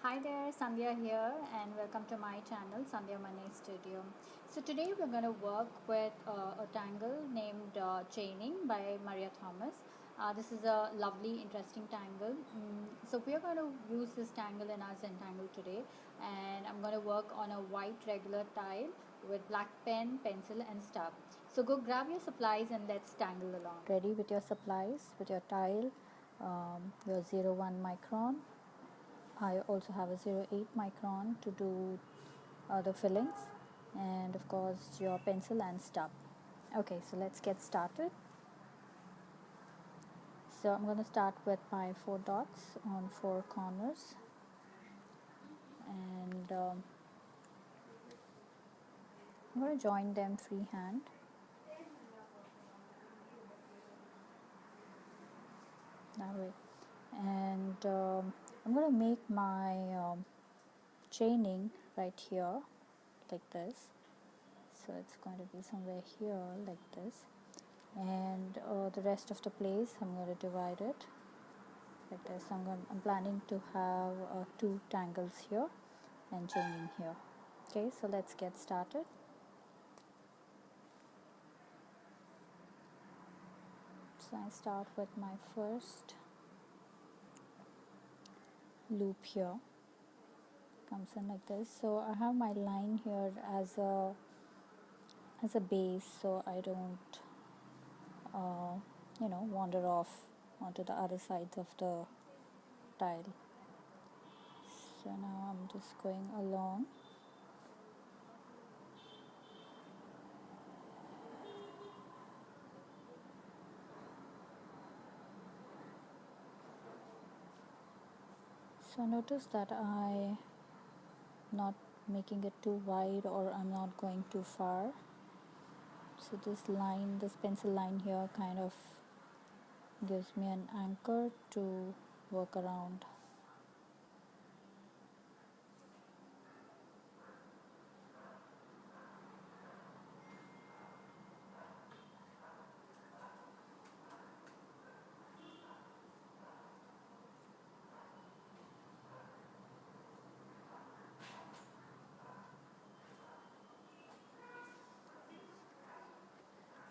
Hi there, Sandhya here, and welcome to my channel, Sandhya Manne Studio. So today we're going to work with a tangle named Chaining by Maria Thomas. This is a lovely, interesting tangle. So we are going to use this tangle in our Zentangle today, and I'm going to work on a white regular tile with black pen, pencil, and stub. So go grab your supplies and let's tangle along. Ready with your supplies, with your tile, your 0.1 micron. I also have a 0.8 micron to do the fillings, and of course your pencil and stub. Okay, so let's get started. So I'm going to start with my 4 dots on 4 corners, and I'm going to join them freehand. That way, and I'm going to make my chaining right here like this. So it's going to be somewhere here like this, and the rest of the place I'm going to divide it like this. I'm planning to have 2 tangles here and chaining here. Okay, so let's get started. So I start with my first loop here, comes in like this. So I have my line here as a base, so I don't wander off onto the other sides of the tile. So now I'm just going along. So notice that I'm not making it too wide, or I'm not going too far. So this line, this pencil line here, kind of gives me an anchor to work around.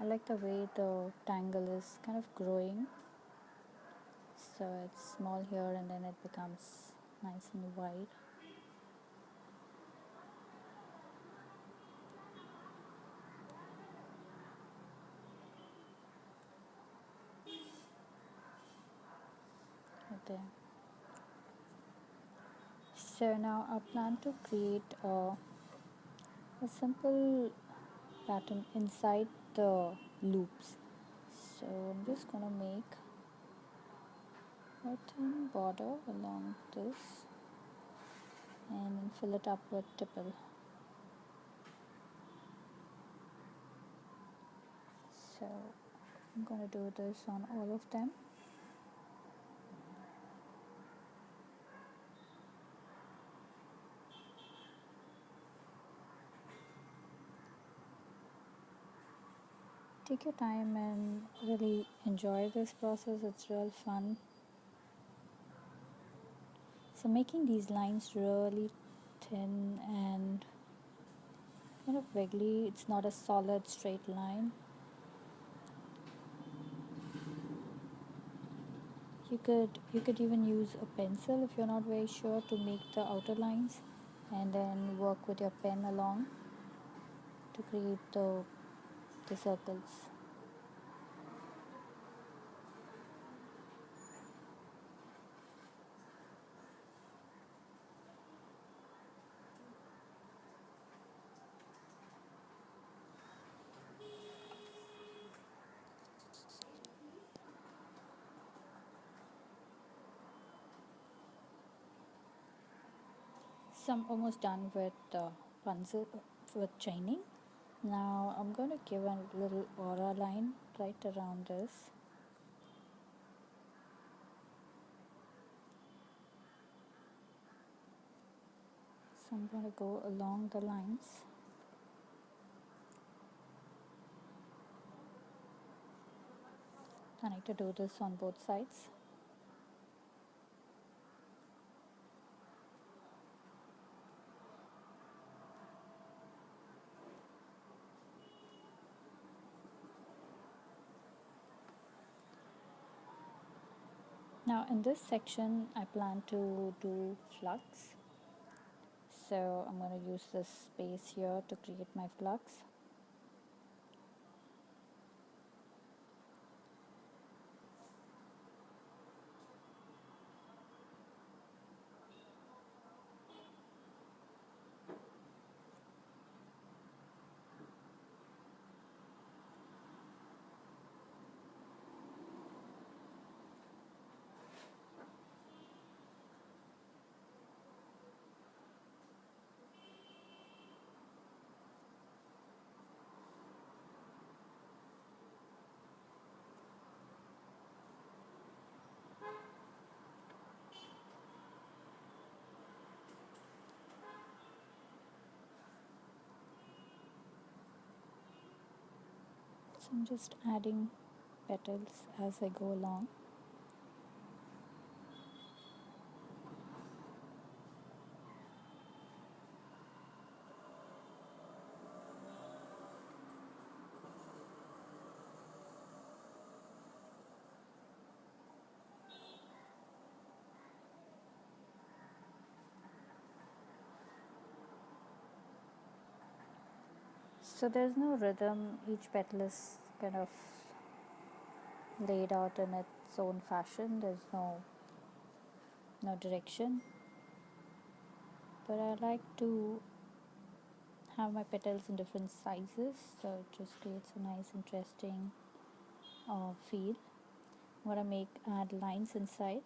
I like the way the tangle is kind of growing. So it's small here and then it becomes nice and wide. Right there. So now I plan to create a simple pattern inside the loops. So I'm just gonna make a thin border along this and fill it up with tipple. So I'm gonna do this on all of them. Take your time and really enjoy this process. It's real fun. So making these lines really thin and kind of wiggly. It's not a solid straight line. You could even use a pencil if you're not very sure, to make the outer lines, and then work with your pen along to create the circles. So I'm almost done with pencil with chaining. Now I'm going to give a little aura line right around this. So I'm going to go along the lines. I need to do this on both sides. Now in this section I plan to do flux, so I'm going to use this space here to create my flux. So I'm just adding petals as I go along. So there's no rhythm, each petal is kind of laid out in its own fashion. There's no direction. But I like to have my petals in different sizes, so it just creates a nice interesting feel. I'm gonna add lines inside.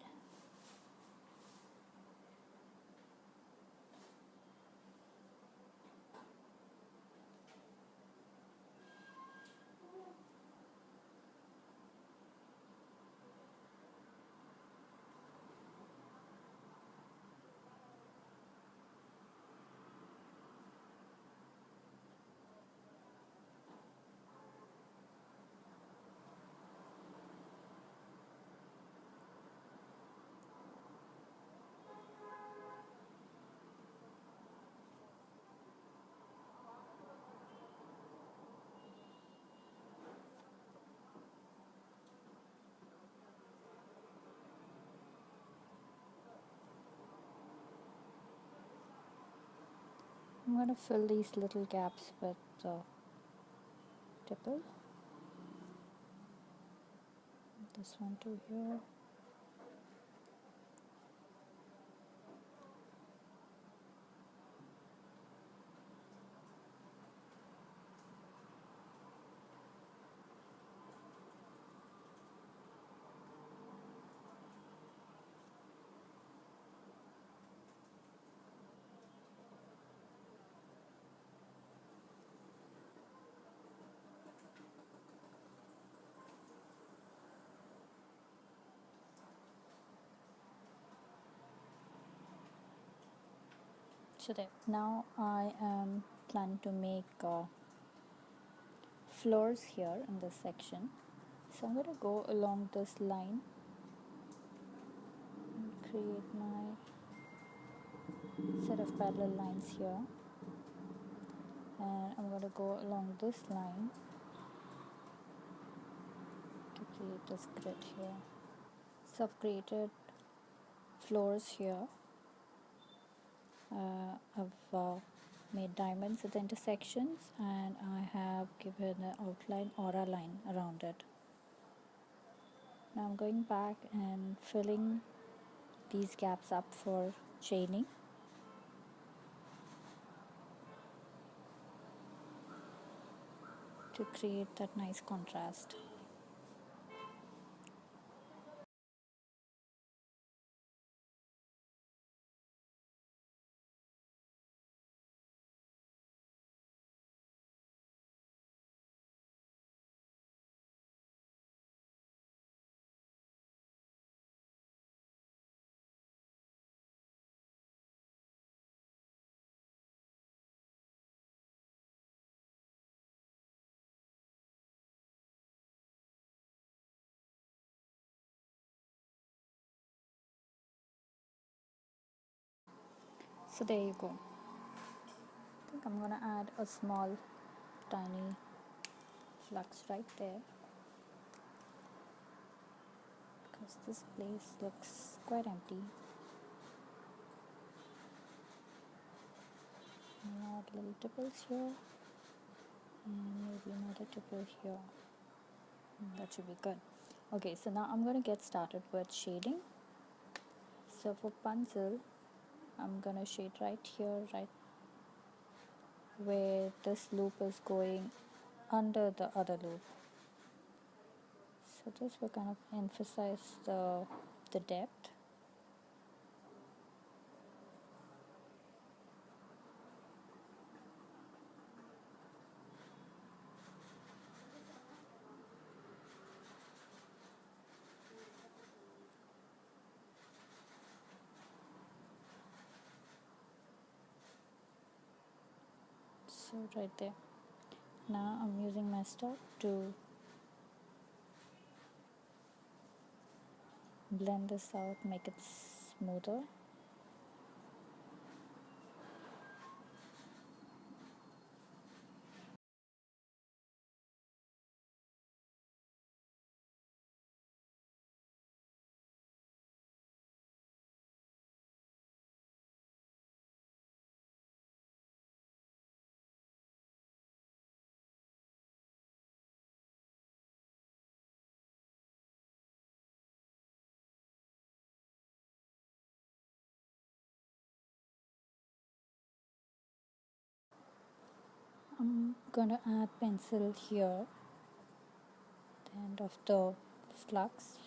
I'm going to fill these little gaps with tipple. This one too here. So there. Now I am planning to make floors here in this section. So I'm going to go along this line and create my set of parallel lines here, and I'm going to go along this line to create this grid here. So I've created floors here. I've made diamonds at the intersections, and I have given an outline aura line around it. Now I'm going back and filling these gaps up for chaining. To create that nice contrast. So there you go. I think I'm gonna add a small tiny flux right there, because this place looks quite empty. Add little tipples here and maybe another tipple here. That should be good. Okay, so now I'm going to get started with shading. So for pencil, I'm going to shade right here, right where this loop is going under the other loop. So this will kind of emphasize the depth. So right there. Now I'm using my stub to blend this out, make it smoother. I'm gonna add pencil here, the end of the flux.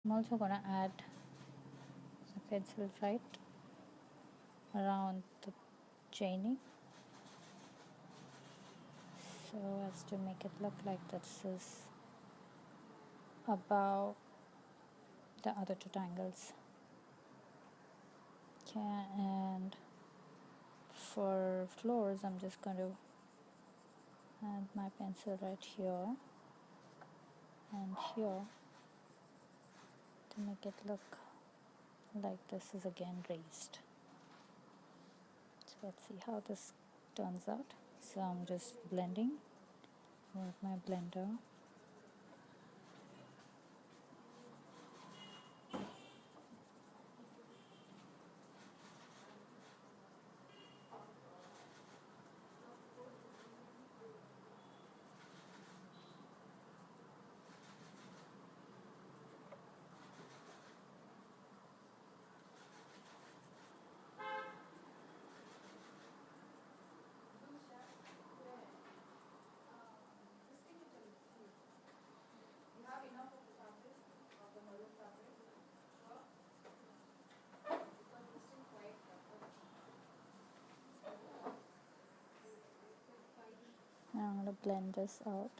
I'm also gonna add the pencil right around the chaining, so as to make it look like this is above the other two tangles. Okay, and for floors I'm just going to add my pencil right here and here to make it look like this is again raised. So let's see how this turns out. So I'm just blending with my blender. Now I'm going to blend this out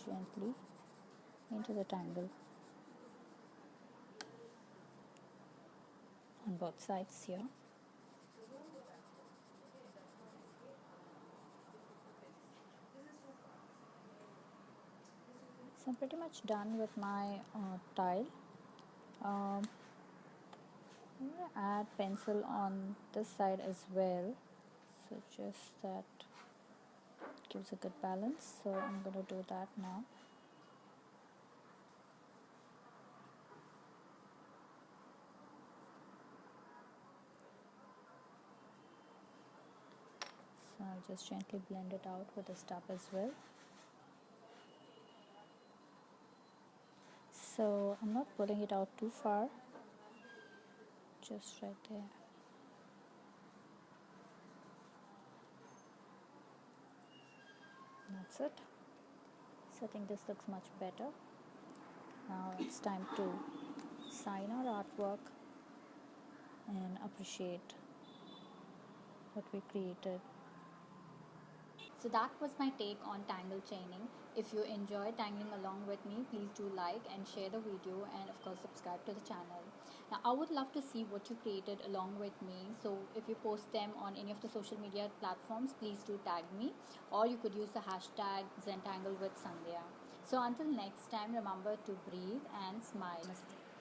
gently into the tangle on both sides here. So I'm pretty much done with my tile. I'm going to add pencil on this side as well, so just that gives a good balance. So I'm going to do that now. So I'll just gently blend it out with a stub as well. So I'm not pulling it out too far, just right there. That's it. So I think this looks much better. Now it's time to sign our artwork and appreciate what we created. So that was my take on tangle chaining. If you enjoyed tangling along with me, please do like and share the video, and of course subscribe to the channel. Now I would love to see what you created along with me. So if you post them on any of the social media platforms, please do tag me, or you could use the hashtag Zentangle with Sandhya. So until next time, remember to breathe and smile. Namaste.